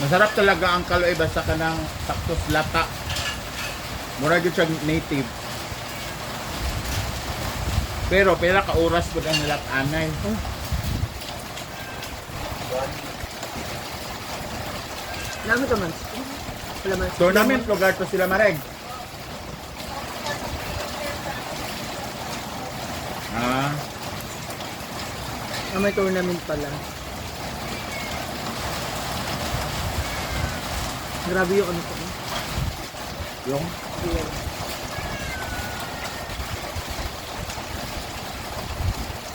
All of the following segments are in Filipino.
Masarap talaga ang kaloy basta ka ng saktos lata. Mura yun siya native. Pero pera ka oras po ang nilat-anay. Dami ka man. Wala man. Tournament lugar to sila Mareg. Ah, Ah, may tournament pala. Grabe yung ano ko. yung Yeah.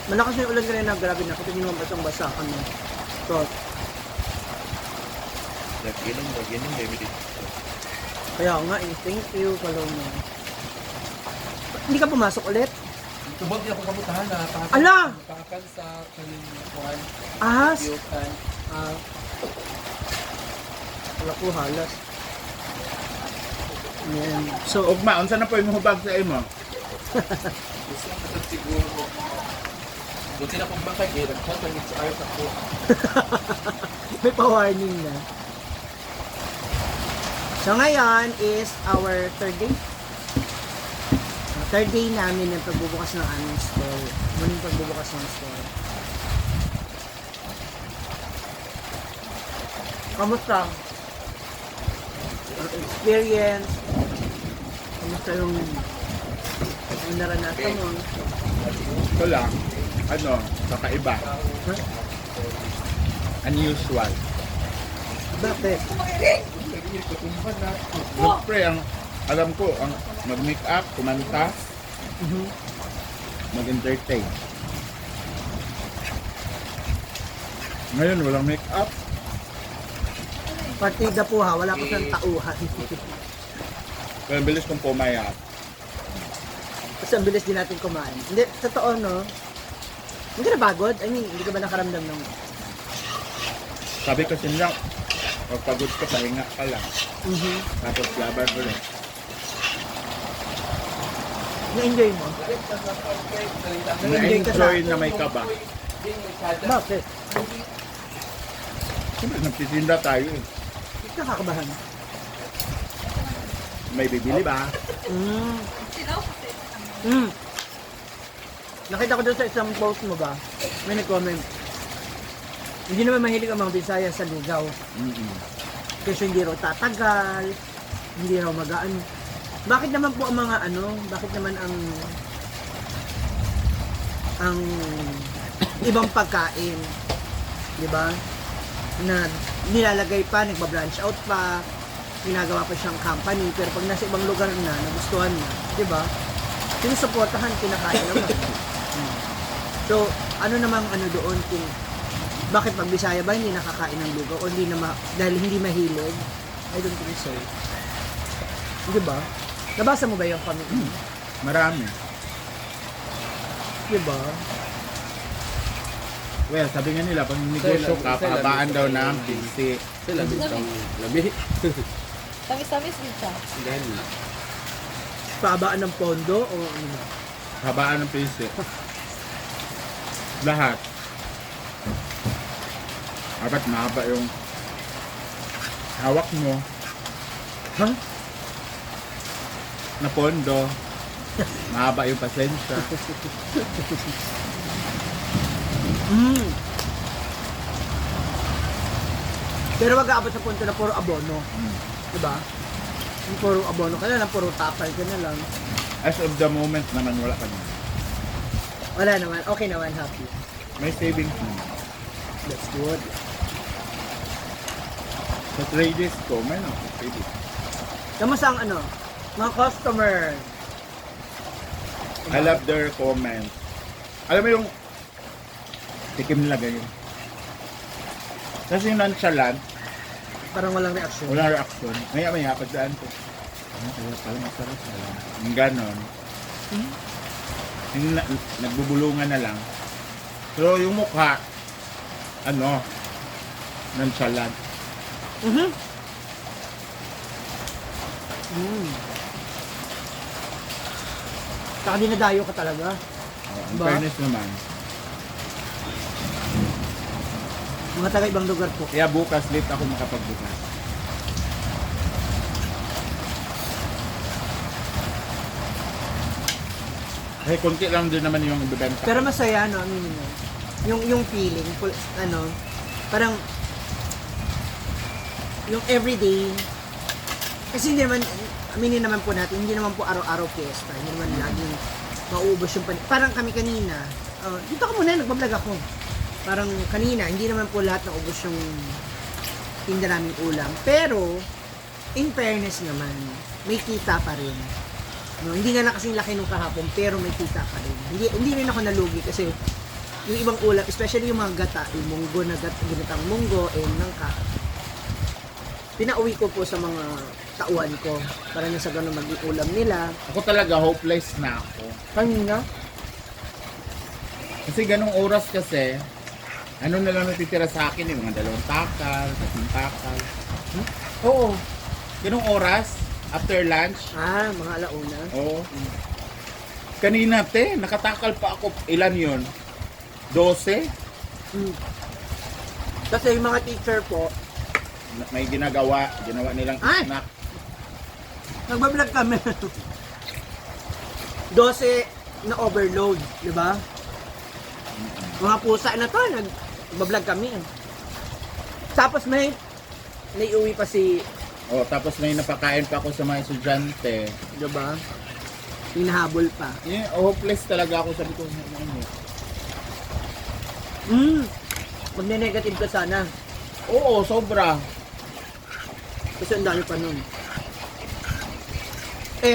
Malakas na yung ulan kanina, grabe na. Kasi ginawa basang-basa kami. So, Lagi baby dito. kaya nga eh, thank you, Paloma. Hindi ka pumasok ulit? Tubog niya ako kamutahan na Ala! pakan sa kalimpuan. Ahas! Yukan. Ah. Wala ko halas. Yan. So, ugma, unsa na po yung hubag sa imo? Gusto ko sa siguro. Buti na kung bakit eh. Nagkakal sa ayos ako. may pa-warning na. So, ngayon is our third day. Third day namin ng pagbubukas ng aming store. Muling pagbubukas ng store. Kamusta? Ang experience? Kamusta yung naranasan mo? Ito lang, ano, kakaiba. Huh? Unusual. Bakit? Siyempre, ang alam ko, ang mag-make up, kumanta, Mhm. mag-entertain. Ngayon, walang make up. Partida po ha, wala pa siyang tauhan. Pero ang bilis kong pumayat. Kasi ang bilis din natin kumain. Hindi, totoo no? Hindi ka napagod? I mean, hindi ka ba nakaramdam ng... Sabi kasi nila, pag pagod ka, pahinga ka lang. Mhm. Tapos laban ko rin. Na-enjoy mo? Na-enjoy ka sa... Na-enjoy na may kaba. Bakit? Siyempre, nagtitinda tayo eh. Nakakabahan. May bibili ba? Mm. Mm. Nakita ko doon sa isang post mo ba? May nag-comment. Hindi naman mahilig ang mga Bisaya sa lugaw. Mm-mm. Kasi hindi raw tatagal, hindi raw magaan. Bakit naman po ang mga ano, bakit naman ang ibang pagkain, di ba? Na nilalagay pa, nagbabranch out pa, ginagawa pa siyang company, pero pag nasa ibang lugar na, nagustuhan na, di ba? Sinusuportahan, kinakain naman. So, ano namang ano doon kung bakit pag Bisaya ba hindi nakakain ng lugaw o hindi na dahil hindi mahilig? I don't think so. Di ba? Nabasa mo ba yung comment? Marami. Di ba? Well, sabi nga nila, pag negosyo ka, pahabaan daw na ang PC. Sila bitang labi. Tamis-tamis din siya. Gani. Paabaan ng pondo o ano ba? Habaan ng PC. Lahat. Dapat mahaba yung hawak mo Ha? na pondo. Mahaba yung pasensya. Mm. Pero wag aabot sa punto na puro abono. Di ba? Yung puro abono ka na lang, puro tapal ka na lang. As of the moment naman, wala ka na. Wala naman. Okay naman, happy. May savings naman. That's good. Sa 3 days ko, may no, savings. Kamusta ang ano? Mga customer. I love their comments. Alam mo yung tikim nila ganyan. Kasi yung nonchalant, Parang walang reaksyon. walang reaction. Maya pagdaan ko. Ano kaya pala masarap pala. Yung ganon. Hmm? Yung nagbubulungan na lang. Pero yung mukha, ano, nonchalant. Mhm. Mm. Saka dinadayo ka talaga. Oh, in Ba? fairness naman. Mga taga ibang lugar po. Kaya bukas, late ako makapagbukas. Eh, konti lang din naman yung ibibenta. Pero masaya, no? I mean, yung feeling, ano, parang, yung everyday, kasi hindi naman, aminin naman po natin, hindi naman po araw-araw fiesta, hindi naman laging mauubos yung parang kami kanina, dito ka muna, nagbablog ako. Parang kanina, hindi naman po lahat naubos yung tinda naming ulam. Pero, in fairness naman, may kita pa rin. No, hindi nga na kasing laki nung kahapon, pero may kita pa rin. Hindi rin ako nalugi kasi yung ibang ulam, especially yung mga gata, yung munggo na ginatang munggo, nangka, pinauwi ko po sa mga tauhan ko para na sa ganun maging ulam nila. Ako talaga, hopeless na ako. Kanina? Kasi ganong oras kasi, ano na lang natitira sa akin, yung mga 2 takal, 3 takal. Oo. Ganong oras, after lunch. Mga alauna. Oo. Kanina, nakatakal pa ako. Ilan yun? 12? Kasi yung mga teacher po, May ginawa nilang Ay! snack. nagbablog kami. 12 na overload, di ba? Mga pusa na to, nagbablog kami. Tapos may uwi pa si, Oh, tapos may napakain pa ako sa mga estudyante. di ba? Hinahabol pa. Hopeless talaga ako, sabi ko. Magne-negative ka sana. Oo, sobra. Kasi ang dami pa nun.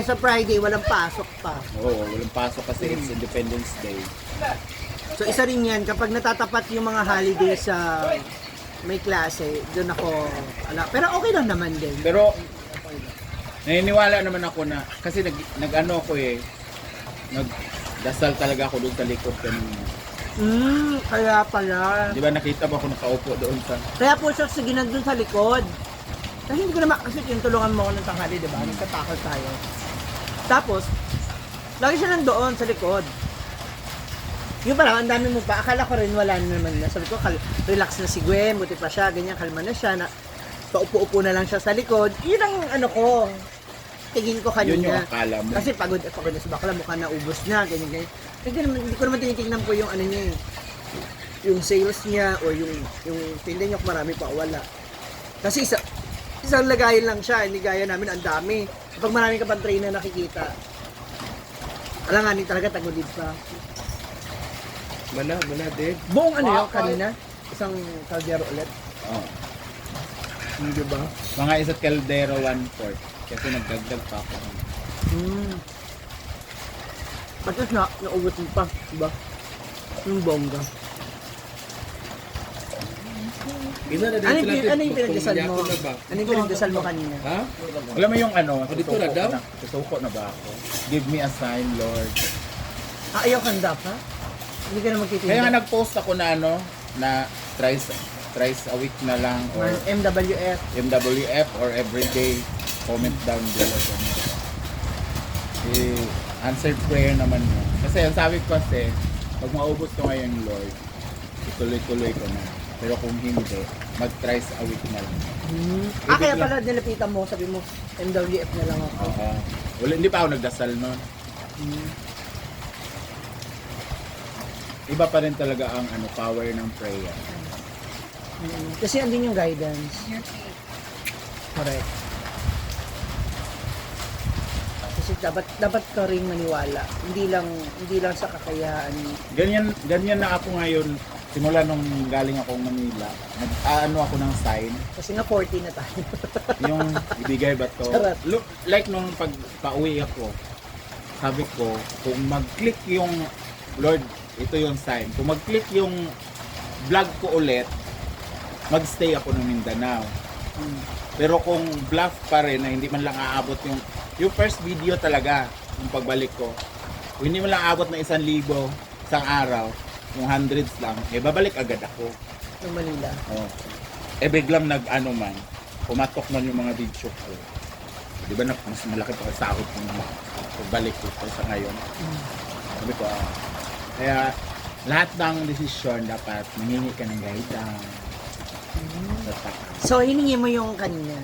Sa Friday, walang pasok pa. Oo, walang pasok kasi it's Independence Day. So isa rin yan, kapag natatapat yung mga holiday sa may klase, doon ako, pero okay lang naman din. Pero, naniniwala naman ako na, kasi nag-ano ako nagdasal talaga ako doon sa likod kanina. Kaya pala. Di ba nakita mo ako nakaupo doon sa... Kaya po siya sige nandun sa likod. Kasi hindi ko naman, kasi yung tulungan mo ako ng tanghali, di ba? Nagtatakal tayo. Tapos, lagi siya nandoon sa likod. Yung parang, ang dami mo pa. Akala ko rin wala na naman na. Sabi ko, relax na si Gwen, buti pa siya, ganyan, kalma na siya. Paupo-upo na lang siya sa likod. Yun ang ano ko, tingin ko kanina. Yun yung akala mo. Kasi pagod na si Bakla, mukha na ubos na, ganyan. Hindi ko naman tinitingnan po yung ano niya, yung sales niya, o yung tinda niya, kung marami pa o wala. Kasi isang lagayan lang siya, hindi gaya namin, ang dami. Kapag marami ka pang trainer nakikita, alanganin talaga, tagulid pa. Mana din. Buong ano yun, kanina? Isang kaldero ulit. Oh. Hindi ba? Mga isa't kaldero 1/4. Kasi nagdagdag pa ako. Tapos naubos mo pa, diba? Yung bongga. Ano yung pinagdasal mo? Ano yung pinagdasal mo kanina? Ha? Alam mo yung ano, dito na daw? susuko na ba ako? Give me a sign, Lord. Ayaw kanda pa? Hindi ka na magtitinda? Kaya nga nag-post ako na na thrice a week na lang or MWF. MWF or everyday comment down below. Answered prayer naman yun. Kasi ang sabi ko kasi, pag maubos ko ngayon, Lord, ituloy-tuloy ko na. Pero kung hindi, mag-thrice a week na lang. Kaya pala nilapitan mo, sabi mo, MWF na lang ako. Wala, hindi pa ako nagdasal nun. Iba pa rin talaga ang power ng prayer. Kasi andin yung guidance. Correct. Kasi dapat ka rin maniwala. Hindi lang sa kakayaan. Ganyan na ako ngayon. Simula nung galing akong Manila, nag-ano ako ng sign. Kasi nga 40 na tayo. Yung ibigay ba to? Charot. Look, like nung pag-pauwi ako, sabi ko, kung mag-click yung Lord, ito yung sign. Kung mag-click yung vlog ko ulit, mag-stay ako ng Mindanao. Pero kung bluff pa rin na hindi man lang aabot yung first video talaga, yung pagbalik ko, kung hindi man lang aabot ng 1,000 isang araw, yung hundreds lang, babalik agad ako. Ng Manila. Oh. Biglang man, pumatok man yung mga video ko. Di ba mas malaki pa sa sahod kung pagbalik ko sa ngayon. Sabi ko, kaya lahat ng desisyon dapat mangingi ka ng guidance. Sa taas. So, hiningi mo yung kanina.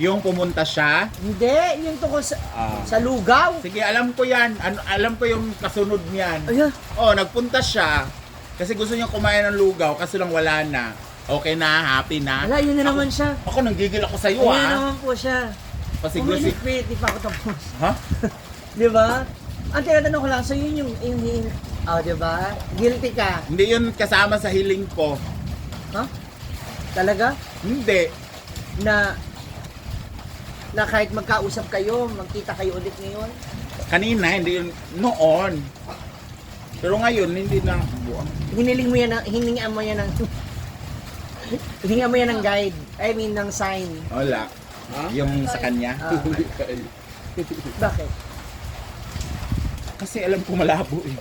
Yung pumunta siya, Hindi, yung tungkol sa, ah, sa lugaw. sige, alam ko yan. Alam ko yung kasunod niyan. Ayan. Oh, nagpunta siya kasi gusto niya kumain ng lugaw kasi lang wala na. Okay na, happy na. Wala, yun na naman siya. Ako nanggigil ako sa iyo, Ayun na ha. naman po siya. Pasiglo si Uminit, di pa ako tapos. Ha? Di ba? Ang tinatanong ko lang, so yun yung di ba? Guilty ka. Hindi yun kasama sa hiling ko. Ha? Talaga? Hindi. Na kahit magkausap kayo, magkita kayo ulit ngayon? Kanina, hindi yun noon. Pero ngayon, hindi na. Hiniling mo yan, hiningaan mo yan ng hiningaan mo yan ng guide. I mean, ng sign. Wala. Ha? Yung sa kanya. Ah, bakit? Kasi alam ko malabo eh.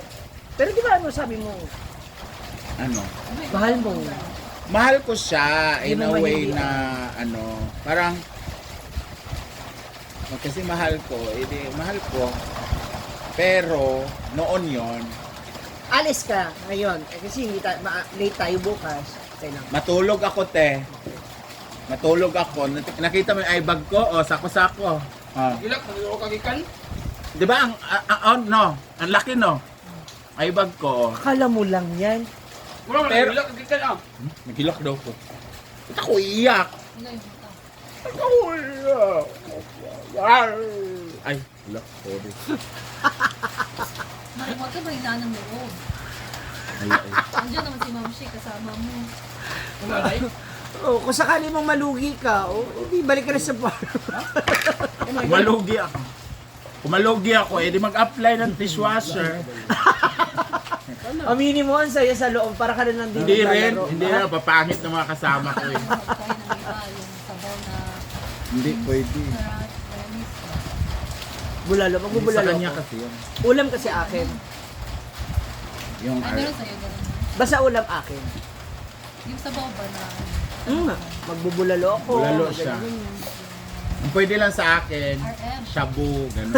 Pero di ba ano sabi mo? Ano? Mahal mo. Mahal ko siya in Hindi a mo way mahili, na ano, parang kasi mahal ko, mahal ko. Pero noon yon Alis ka ngayon. Kasi hindi late tayo bukas. Okay lang. matulog ako te. Matulog ako. Nakita mo yung eyebag ko? O, sako-sako. Ilak, nagiro kagikan. Di ba no? Ang laki no? Eyebag ko. Akala mo lang yan. Wala, Pero- ilak kagikan ah. Nagilak daw ko. Ba't ako iiyak? Ano yung ito? Ako iiyak. Ay, wala. Sorry. Huwag ka ba hinaan ng loob? Ay, ay. Andiyan naman si Ma'am Shi kasama mo. Umalay. Oh, kung sakali mong malugi ka, hindi balik ka na sa bar. Kumalugi ako. Kumalugi ako, di mag-apply ng dishwasher. Aminin mo ang saya sa loob para ka na nandito. Hindi rin, maglalaro. hindi na, papangit ng mga kasama ko eh. Kaya ng iba, yung sabaw na Hindi pwede. sarap, Venice. Bulalo, Sa magbubulalo kanya ako. kasi yun. Ulam kasi akin. Yung Ay, meron sa'yo ganun. Basta ulam akin. Yung sabaw ba na Magbubulalo ako. Bulalo siya. ganyan. Ang pwede lang sa akin, RM. shabu, gano'n.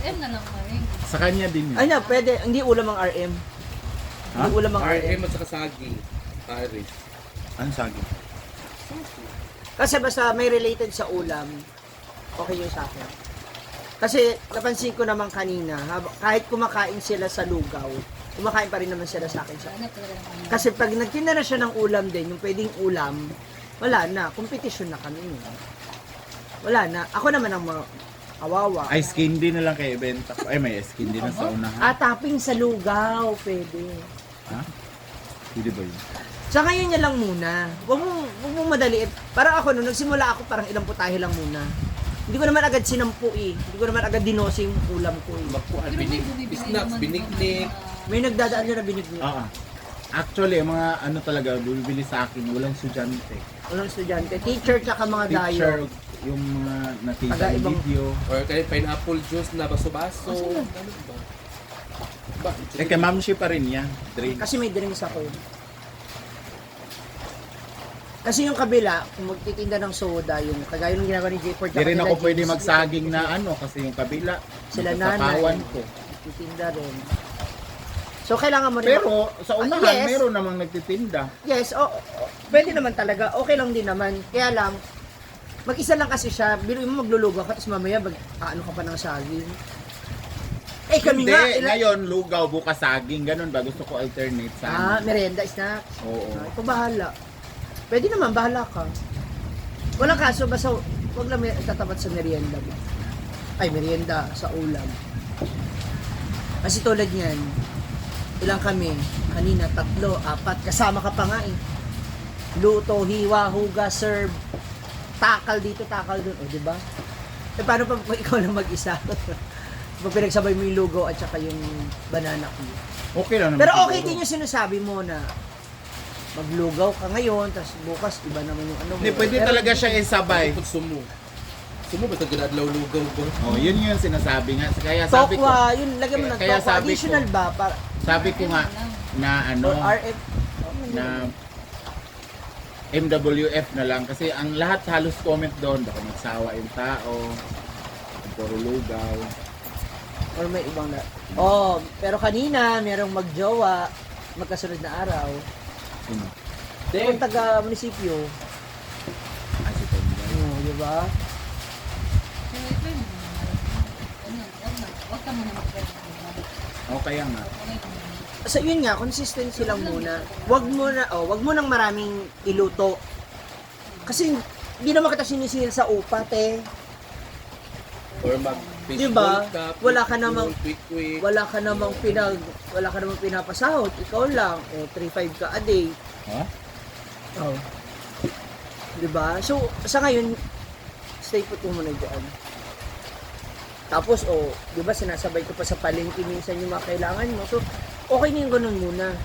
RM na lang maring. Sa kanya din yun. Ay na, pwede. Hindi ulam ang RM. Ha? Hindi ulam ang RM. RM at saka sagi. Paris. Ano sagi? Kasi basta may related sa ulam, okay yun sa akin. Kasi napansin ko naman kanina, kahit kumakain sila sa lugaw, kumakain pa rin naman sila sa akin. Hanap talaga ng ano. Kasi pag nagtinda na siya ng ulam din, yung pwedeng ulam, wala na. Competition na kami. Wala na. Ako naman ang kawawa. Ay, skin din na lang kay ibenta ko. Ay, may skin din na sa unahan. Topping sa lugaw, pwede. Ha? Pwede ba yun? Sa ngayon niya lang muna. Huwag mong madaliin. Parang ako, nung nagsimula ako, parang ilang putahe lang muna. Hindi ko naman agad sinampu eh. Hindi ko naman agad dinose yung ulam ko eh. Magkuhan, Pero may bumibili snacks, naman biniknik. May nagdadaan na binigyan. Oo. Actually, mga ano talaga, bumibili sa akin, walang estudyante. Walang estudyante. Teacher tsaka mga Teacher, dayo. yung mga nakita Taga ng ibang- video. Or kaya pineapple juice na baso-baso. Ano ba? Ba? Eh, kay Ma'am Shi pa rin yan. Drink. Kasi may drinks ako. Kasi yung kabila, kung magtitinda ng soda, yung kagaya ng ginagawa ni J4 Di rin ako pwede magsaging na ano, kasi yung kabila, Sila nagkakawan nanay. ko. Titinda rin. So, kailangan mo rin. Pero sa unahan, yes. meron namang nagtitinda. Yes, pwede naman talaga. Okay lang din naman. Kaya lang, mag-isa lang kasi siya. Biruin mo maglulugaw ka, tapos mamaya ano ka pa ng saging. Eh, kami Hindi, nga. ngayon, lugaw, bukas saging, ganun ba? Gusto ko alternate sa ano. Merienda, snacks. Oo. Ito bahala. Pwede naman, bahala ka. Walang kaso, basta wag lang tatapat sa merienda mo. Ay, merienda sa ulam. Kasi tulad niyan, ilang kami, kanina, 3, 4, kasama ka pa nga eh. Luto, hiwa, huga, serve, takal dito, takal doon. O, diba? Eh, paano pa kung ikaw lang mag-isa? Pag pinagsabay mo yung lugaw at saka yung banana ko. Okay lang naman. Pero okay siguro. din yung sinasabi mo na maglugaw ka ngayon, tapos bukas iba naman yung ano mo. Hindi, pwede Pero talaga siya isabay. Pag sumo. Sumo ba ito ginadlaw lugaw ko? Oh, yun yung sinasabi nga. Kaya sabi ko, Tokwa, yun, lagyan mo ng Kaya tokwa. sabi ko- Additional ba? Para, sabi ko nga na ano, or RF? na MWF na lang. Kasi ang lahat halos comment doon, baka magsawa yung tao, puro lugaw. Or may ibang na. Pero kanina, merong magjowa, magkasunod na araw. Sino? Kung taga-munisipyo. Ay, si Tomboy. Oo, di ba? Pero ito yung huwag ka muna mag-ready. O kaya nga. Okay lang. So yun nga, consistency lang muna. Wag mo nang maraming iluto. Kasi hindi naman kita sinisingil sa upa, te. Or mag Diba? Wala ka namang- quick. Wala ka namang pinapasahod. Ikaw lang, 3-5 ka a day. Ha? Oh. 'Di ba? So sa ngayon, stay put mo muna diyan. Tapos 'di ba sinasabay ko pa sa palengke minsan yung mga kailangan mo. So okay na yung ganun muna.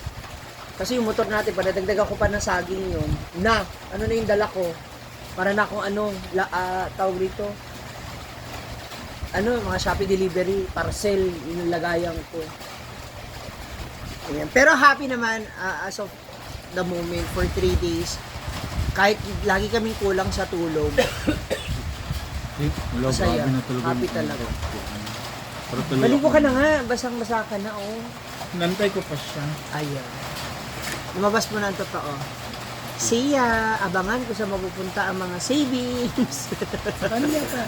Kasi yung motor natin, padadagdagan ko pa ng saging yun. Na, ano na yung dala ko? Para na akong tawag dito. Mga Shopee delivery, parcel, yung lagayan ko. Ayan. Pero happy naman as of the moment for 3 days. Kahit lagi kaming kulang sa tulog. Wala, Masaya. grabe na talaga. Happy talaga. Pero tuloy Maligo ako. ka na nga, basang-basa ka na, oh. Nantay ko pa siya. Ayan. Lumabas mo na ang totoo. See ya! Abangan ko sa mapupunta ang mga savings. Ano yata?